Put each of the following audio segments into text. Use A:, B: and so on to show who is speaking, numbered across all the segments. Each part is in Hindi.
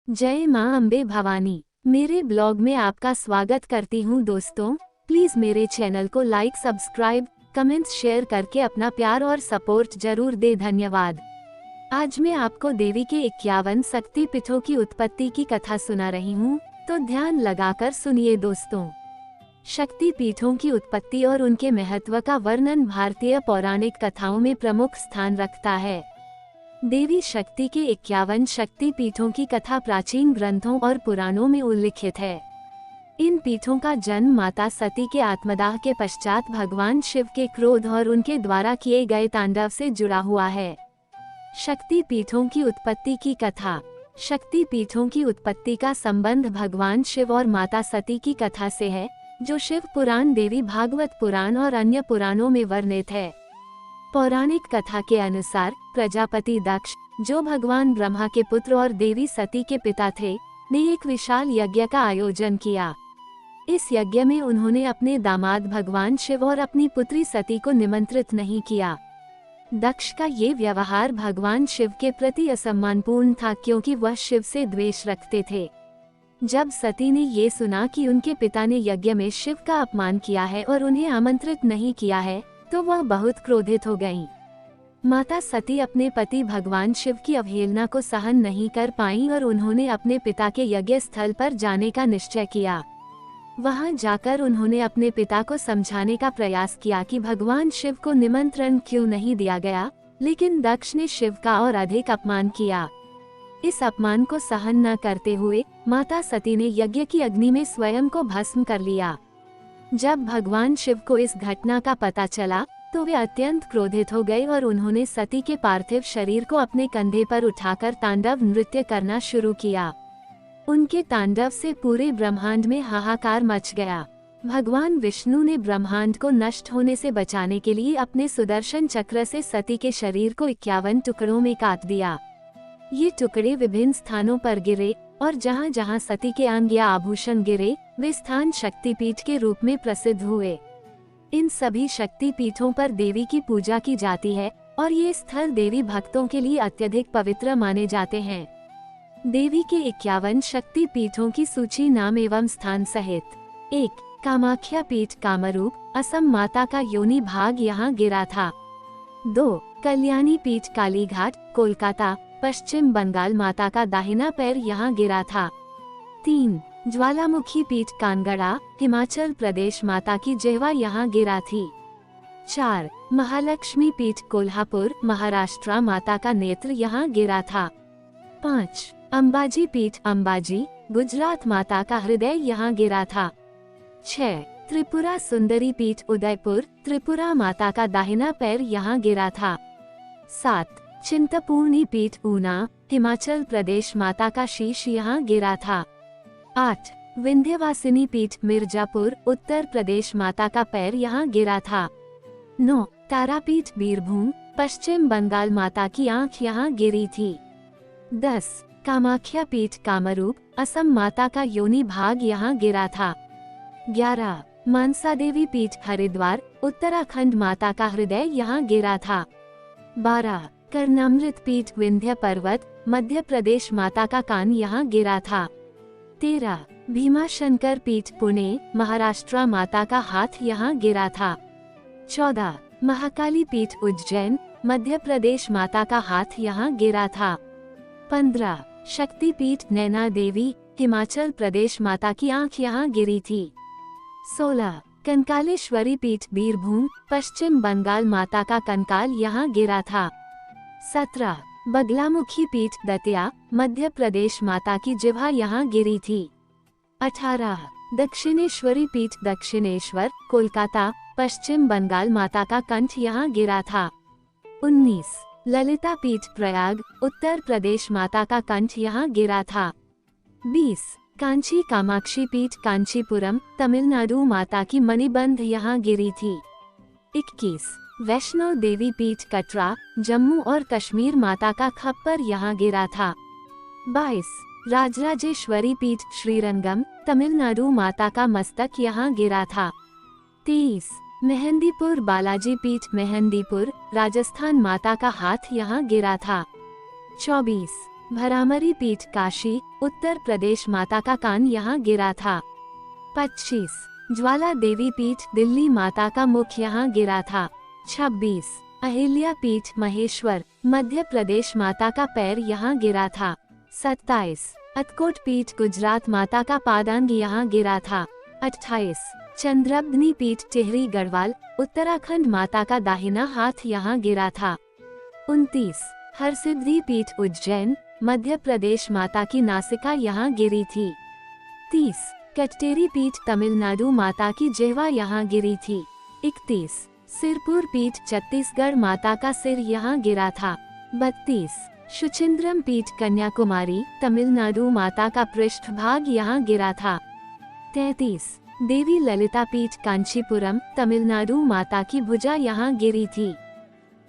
A: जय मां अम्बे भवानी। मेरे ब्लॉग में आपका स्वागत करती हूँ दोस्तों। प्लीज मेरे चैनल को लाइक, सब्सक्राइब, कमेंट्स, शेयर करके अपना प्यार और सपोर्ट जरूर दे। धन्यवाद। आज मैं आपको देवी के 51 शक्ति पीठों की उत्पत्ति की कथा सुना रही हूँ, तो ध्यान लगाकर सुनिए दोस्तों। शक्ति पीठों की उत्पत्ति और उनके महत्व का वर्णन भारतीय पौराणिक कथाओं में प्रमुख स्थान रखता है। देवी शक्ति के 51 शक्ति पीठों की कथा प्राचीन ग्रंथों और पुराणों में उल्लिखित है। इन पीठों का जन्म माता सती के आत्मदाह के पश्चात भगवान शिव के क्रोध और उनके द्वारा किए गए तांडव से जुड़ा हुआ है। शक्ति पीठों की उत्पत्ति की कथा। शक्ति पीठों की उत्पत्ति का संबंध भगवान शिव और माता सती की कथा से है, जो शिव पुराण, देवी भागवत पुराण और अन्य पुराणों में वर्णित है। पौराणिक कथा के अनुसार प्रजापति दक्ष, जो भगवान ब्रह्मा के पुत्र और देवी सती के पिता थे, ने एक विशाल यज्ञ का आयोजन किया। इस यज्ञ में उन्होंने अपने दामाद भगवान शिव और अपनी पुत्री सती को निमंत्रित नहीं किया। दक्ष का ये व्यवहार भगवान शिव के प्रति असम्मानपूर्ण था, क्योंकि वह शिव से द्वेष रखते थे। जब सती ने ये सुना कि उनके पिता ने यज्ञ में शिव का अपमान किया है और उन्हें आमंत्रित नहीं किया है, तो वह बहुत क्रोधित हो गईं। माता सती अपने पति भगवान शिव की अवहेलना को सहन नहीं कर पाईं और उन्होंने अपने पिता के यज्ञ स्थल पर जाने का निश्चय किया। वहां जाकर उन्होंने अपने पिता को समझाने का प्रयास किया कि भगवान शिव को निमंत्रण क्यों नहीं दिया गया, लेकिन दक्ष ने शिव का और अधिक अपमान किया। इस अपमान को सहन न करते हुए माता सती ने यज्ञ की अग्नि में स्वयं को भस्म कर लिया। जब भगवान शिव को इस घटना का पता चला, तो वे अत्यंत क्रोधित हो गए और उन्होंने सती के पार्थिव शरीर को अपने कंधे पर उठाकर तांडव नृत्य करना शुरू किया। उनके तांडव से पूरे ब्रह्मांड में हाहाकार मच गया। भगवान विष्णु ने ब्रह्मांड को नष्ट होने से बचाने के लिए अपने सुदर्शन चक्र से सती के शरीर को 51 टुकड़ों में काट दिया। ये टुकड़े विभिन्न स्थानों पर गिरे और जहाँ जहाँ सती के अंग या आभूषण गिरे, वे स्थान शक्तिपीठ के रूप में प्रसिद्ध हुए। इन सभी शक्ति पीठों पर देवी की पूजा की जाती है और ये स्थल देवी भक्तों के लिए अत्यधिक पवित्र माने जाते हैं। देवी के 51 शक्ति पीठों की सूची, नाम एवं स्थान सहित। 1. कामाख्या पीठ, कामरूप, असम, माता का योनि भाग यहाँ गिरा था। 2. कल्याणी पीठ, कालीघाट, कोलकाता, पश्चिम बंगाल, माता का दाहिना पैर यहाँ गिरा था। 3. ज्वालामुखी पीठ, कानगड़ा, हिमाचल प्रदेश, माता की जिह्वा यहाँ गिरा थी। 4. महालक्ष्मी पीठ, कोल्हापुर, महाराष्ट्र, माता का नेत्र यहाँ गिरा था। 5. अंबाजी पीठ, अंबाजी, गुजरात, माता का हृदय यहाँ गिरा था। 6. त्रिपुरा सुंदरी पीठ, उदयपुर, त्रिपुरा, माता का दाहिना पैर यहाँ गिरा था। 7. चिंतपूर्णी पीठ, ऊना, हिमाचल प्रदेश, माता का शीश यहाँ गिरा था। 8. विंध्यवासिनी पीठ, मिर्जापुर, उत्तर प्रदेश, माता का पैर यहाँ गिरा था। 9. तारापीठ, बीरभूम, पश्चिम बंगाल, माता की आंख यहाँ गिरी थी। 10. कामाख्या पीठ, कामरूप, असम, माता का योनि भाग यहाँ गिरा था। 11. मानसा देवी पीठ, हरिद्वार, उत्तराखंड, माता का हृदय यहाँ गिरा था। 12. कर्णामृत पीठ, विंध्य पर्वत, मध्य प्रदेश, माता का कान यहाँ गिरा था। 13. भीमाशंकर पीठ, पुणे, महाराष्ट्र, माता का हाथ यहाँ गिरा था। 14. महाकाली पीठ, उज्जैन, मध्य प्रदेश, माता का हाथ यहाँ गिरा था। 15. शक्ति पीठ, नैना देवी, हिमाचल प्रदेश, माता की आंख यहाँ गिरी थी। 16. कंकालेश्वरी पीठ, बीरभूम, पश्चिम बंगाल, माता का कंकाल यहाँ गिरा था। 17. बगलामुखी पीठ, दतिया, मध्य प्रदेश, माता की जिह्वा यहाँ गिरी थी। 18. दक्षिणेश्वरी पीठ, दक्षिणेश्वर, कोलकाता, पश्चिम बंगाल, माता का कंठ यहाँ गिरा था। 19. ललिता पीठ, प्रयाग, उत्तर प्रदेश, माता का कंठ यहाँ गिरा था। 20. कांची कामाक्षी पीठ, कांचीपुरम, तमिलनाडु, माता की मणिबंध यहाँ गिरी थी। 21. वैष्णो देवी पीठ, कटरा, जम्मू और कश्मीर, माता का खप्पर यहाँ गिरा था। 22. राजराजेश्वरी पीठ, श्रीरंगम, तमिलनाडु, माता का मस्तक यहाँ गिरा था। 23. मेहंदीपुर बालाजी पीठ, मेहंदीपुर, राजस्थान, माता का हाथ यहाँ गिरा था। 24. भरामरी पीठ काशी उत्तर प्रदेश, माता का कान यहाँ गिरा था। 25 ज्वाला देवी पीठ दिल्ली, माता का मुख यहाँ गिरा था। 26 अहिल्या पीठ महेश्वर मध्य प्रदेश, माता का पैर यहाँ गिरा था। 27 अतकोट पीठ गुजरात, माता का पादांग यहाँ गिरा था। 28 चंद्रबनी पीठ टिहरी गढ़वाल उत्तराखंड, माता का दाहिना हाथ यहाँ गिरा था। 29 हरसिद्धि पीठ उज्जैन मध्य प्रदेश, माता की नासिका यहाँ गिरी थी। 30 कटटेरी पीठ तमिलनाडु, माता की जिह्वा यहाँ गिरी थी। 31 सिरपुर पीठ छत्तीसगढ़, माता का सिर यहाँ गिरा था। 32 शुचिंद्रम पीठ कन्याकुमारी तमिलनाडु, माता का पृष्ठभाग यहाँ गिरा था। 33 देवी ललिता पीठ कांचीपुरम तमिलनाडु, माता की भुजा यहाँ गिरी थी।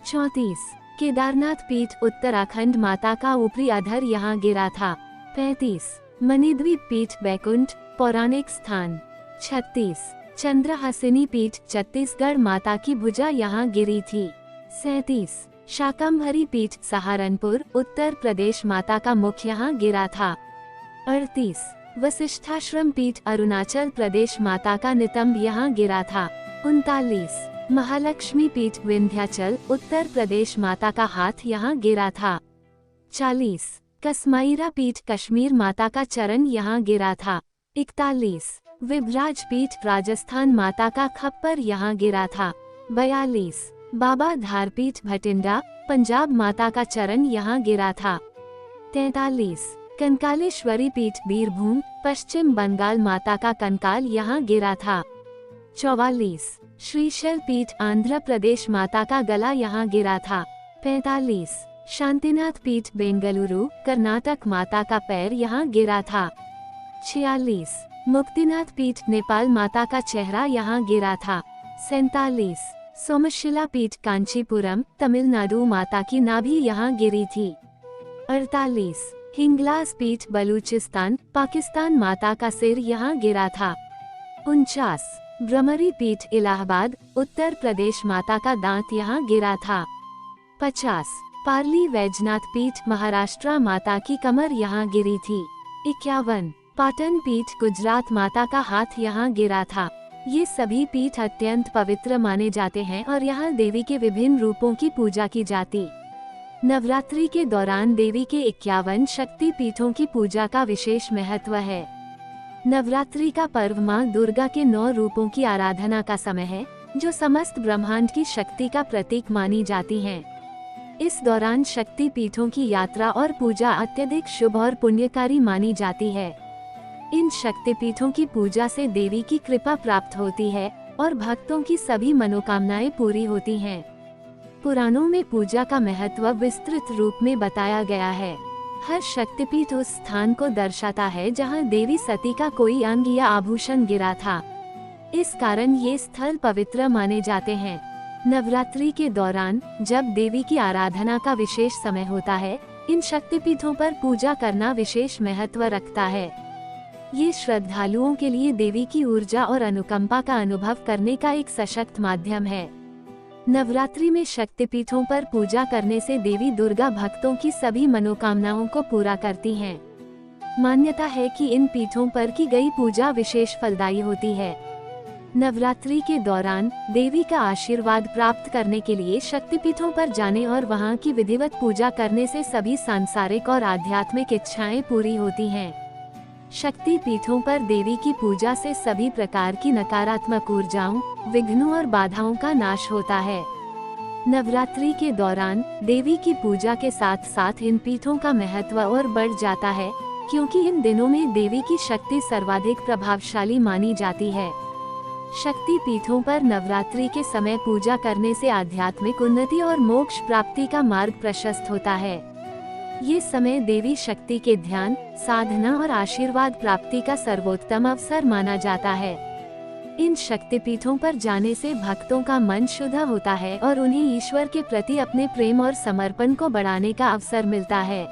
A: 34 केदारनाथ पीठ उत्तराखंड, माता का ऊपरी अधर यहाँ गिरा था। 35 मणिद्वीप पीठ बैकुंठ पौराणिक स्थान। 36 चंद्रहासिनी पीठ छत्तीसगढ़, माता की भुजा यहाँ गिरी थी। 37 शाकंभरी पीठ सहारनपुर उत्तर प्रदेश, माता का मुख यहाँ गिरा था। 38 वशिष्ठाश्रम पीठ अरुणाचल प्रदेश, माता का नितंब यहाँ गिरा था। 39 महालक्ष्मी पीठ विंध्याचल उत्तर प्रदेश, माता का हाथ यहाँ गिरा था। 40 कसमाईरा पीठ कश्मीर, माता का चरण यहाँ गिरा था। 41 विभराज पीठ राजस्थान, माता का खप्पर यहाँ गिरा था। 42 बाबा धार पीठ भटिंडा पंजाब, माता का चरण यहाँ गिरा था। 43 कंकालेश्वरी पीठ बीरभूम पश्चिम बंगाल, माता का कंकाल यहाँ गिरा था। 44 श्रीशैल पीठ आंध्र प्रदेश, माता का गला यहाँ गिरा था। 45 शांतिनाथ पीठ बेंगलुरु कर्नाटक, माता का पैर यहाँ गिरा था। 46 मुक्तिनाथ पीठ नेपाल, माता का चेहरा यहाँ गिरा था। 47 सोमशिला पीठ कांचीपुरम तमिलनाडु, माता की नाभि यहाँ गिरी थी। 48 हिंगलाज पीठ बलूचिस्तान पाकिस्तान, माता का सिर यहाँ गिरा था। 49 भ्रमरी पीठ इलाहाबाद उत्तर प्रदेश, माता का दांत यहाँ गिरा था। 50 पार्ली वैजनाथ पीठ महाराष्ट्र, माता की कमर यहाँ गिरी थी। 51 पाटन पीठ गुजरात, माता का हाथ यहाँ गिरा था। ये सभी पीठ अत्यंत पवित्र माने जाते हैं और यहाँ देवी के विभिन्न रूपों की पूजा की जाती। नवरात्रि के दौरान देवी के 51 शक्ति पीठों की पूजा का विशेष महत्व है। नवरात्रि का पर्व माँ दुर्गा के 9 रूपों की आराधना का समय है, जो समस्त ब्रह्मांड की शक्ति का प्रतीक मानी जाती हैं। इस दौरान शक्ति पीठों की यात्रा और पूजा अत्यधिक शुभ और पुण्यकारी मानी जाती है। इन शक्ति पीठों की पूजा से देवी की कृपा प्राप्त होती है और भक्तों की सभी मनोकामनाएं पूरी होती हैं। पुराणों में पूजा का महत्व विस्तृत रूप में बताया गया है। हर शक्तिपीठ उस स्थान को दर्शाता है जहां देवी सती का कोई अंग या आभूषण गिरा था। इस कारण ये स्थल पवित्र माने जाते हैं। नवरात्रि के दौरान जब देवी की आराधना का विशेष समय होता है, इन शक्तिपीठों पर पूजा करना विशेष महत्व रखता है। ये श्रद्धालुओं के लिए देवी की ऊर्जा और अनुकंपा का अनुभव करने का एक सशक्त माध्यम है। नवरात्रि में शक्तिपीठों पर पूजा करने से देवी दुर्गा भक्तों की सभी मनोकामनाओं को पूरा करती हैं। मान्यता है कि इन पीठों पर की गई पूजा विशेष फलदायी होती है। नवरात्रि के दौरान देवी का आशीर्वाद प्राप्त करने के लिए शक्तिपीठों पर जाने और वहां की विधिवत पूजा करने से सभी सांसारिक और आध्यात्मिक इच्छाएं पूरी होती हैं। शक्ति पीठों पर देवी की पूजा से सभी प्रकार की नकारात्मक ऊर्जाओं, विघ्नों और बाधाओं का नाश होता है। नवरात्रि के दौरान देवी की पूजा के साथ साथ इन पीठों का महत्व और बढ़ जाता है, क्योंकि इन दिनों में देवी की शक्ति सर्वाधिक प्रभावशाली मानी जाती है। शक्ति पीठों पर नवरात्रि के समय पूजा करने से आध्यात्मिक उन्नति और मोक्ष प्राप्ति का मार्ग प्रशस्त होता है। ये समय देवी शक्ति के ध्यान, साधना और आशीर्वाद प्राप्ति का सर्वोत्तम अवसर माना जाता है। इन शक्तिपीठों पर जाने से भक्तों का मन शुद्ध होता है और उन्हें ईश्वर के प्रति अपने प्रेम और समर्पण को बढ़ाने का अवसर मिलता है।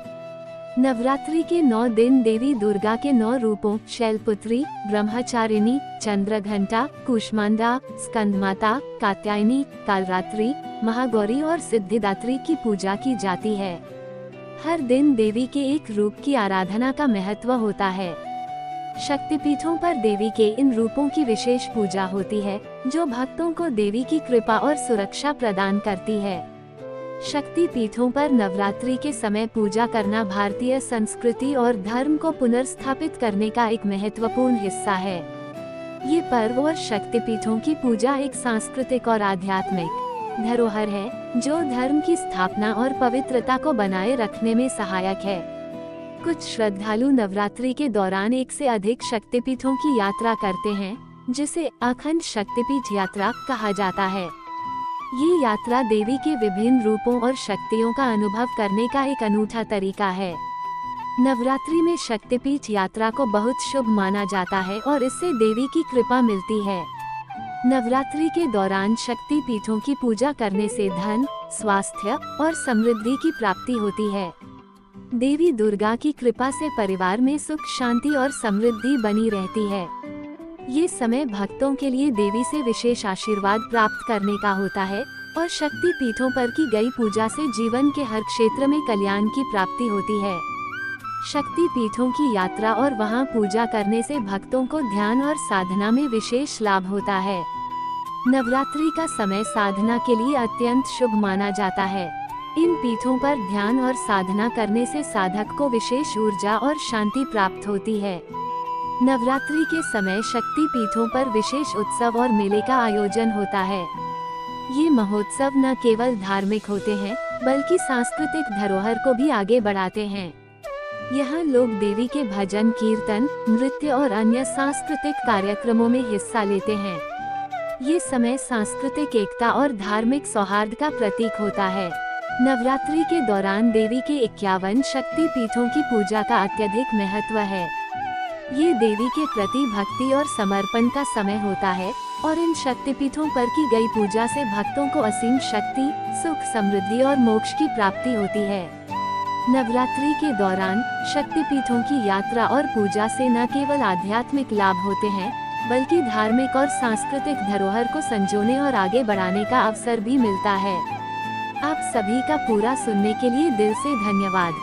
A: नवरात्रि के 9 दिन देवी दुर्गा के 9 रूपों शैलपुत्री, ब्रह्मचारिणी, चंद्रघंटा, कूष्मांडा, स्कंदमाता, कात्यायनी, कालरात्रि, महागौरी और सिद्धिदात्री की पूजा की जाती है। हर दिन देवी के एक रूप की आराधना का महत्व होता है। शक्तिपीठों पर देवी के इन रूपों की विशेष पूजा होती है, जो भक्तों को देवी की कृपा और सुरक्षा प्रदान करती है। शक्ति पीठों पर नवरात्रि के समय पूजा करना भारतीय संस्कृति और धर्म को पुनर्स्थापित करने का एक महत्वपूर्ण हिस्सा है। ये पर्व और शक्ति पीठों की पूजा एक सांस्कृतिक और आध्यात्मिक धरोहर है, जो धर्म की स्थापना और पवित्रता को बनाए रखने में सहायक है। कुछ श्रद्धालु नवरात्रि के दौरान एक से अधिक शक्तिपीठों की यात्रा करते हैं, जिसे अखंड शक्तिपीठ यात्रा कहा जाता है। ये यात्रा देवी के विभिन्न रूपों और शक्तियों का अनुभव करने का एक अनूठा तरीका है। नवरात्रि में शक्तिपीठ यात्रा को बहुत शुभ माना जाता है और इससे देवी की कृपा मिलती है। नवरात्रि के दौरान शक्ति पीठों की पूजा करने से धन, स्वास्थ्य और समृद्धि की प्राप्ति होती है। देवी दुर्गा की कृपा से परिवार में सुख, शांति और समृद्धि बनी रहती है। ये समय भक्तों के लिए देवी से विशेष आशीर्वाद प्राप्त करने का होता है और शक्ति पीठों पर की गई पूजा से जीवन के हर क्षेत्र में कल्याण की प्राप्ति होती है। शक्ति पीठों की यात्रा और वहां पूजा करने से भक्तों को ध्यान और साधना में विशेष लाभ होता है। नवरात्रि का समय साधना के लिए अत्यंत शुभ माना जाता है। इन पीठों पर ध्यान और साधना करने से साधक को विशेष ऊर्जा और शांति प्राप्त होती है। नवरात्रि के समय शक्ति पीठों पर विशेष उत्सव और मेले का आयोजन होता है। ये महोत्सव न केवल धार्मिक होते हैं, बल्कि सांस्कृतिक धरोहर को भी आगे बढ़ाते हैं। यहाँ लोग देवी के भजन, कीर्तन, नृत्य और अन्य सांस्कृतिक कार्यक्रमों में हिस्सा लेते हैं। ये समय सांस्कृतिक एकता और धार्मिक सौहार्द का प्रतीक होता है। नवरात्रि के दौरान देवी के 51 शक्ति पीठों की पूजा का अत्यधिक महत्व है। ये देवी के प्रति भक्ति और समर्पण का समय होता है और इन शक्तिपीठों पर की गई पूजा से भक्तों को असीम शक्ति, सुख, समृद्धि और मोक्ष की प्राप्ति होती है। नवरात्रि के दौरान शक्तिपीठों की यात्रा और पूजा से न केवल आध्यात्मिक लाभ होते हैं, बल्कि धार्मिक और सांस्कृतिक धरोहर को संजोने और आगे बढ़ाने का अवसर भी मिलता है। आप सभी का पूरा सुनने के लिए दिल से धन्यवाद।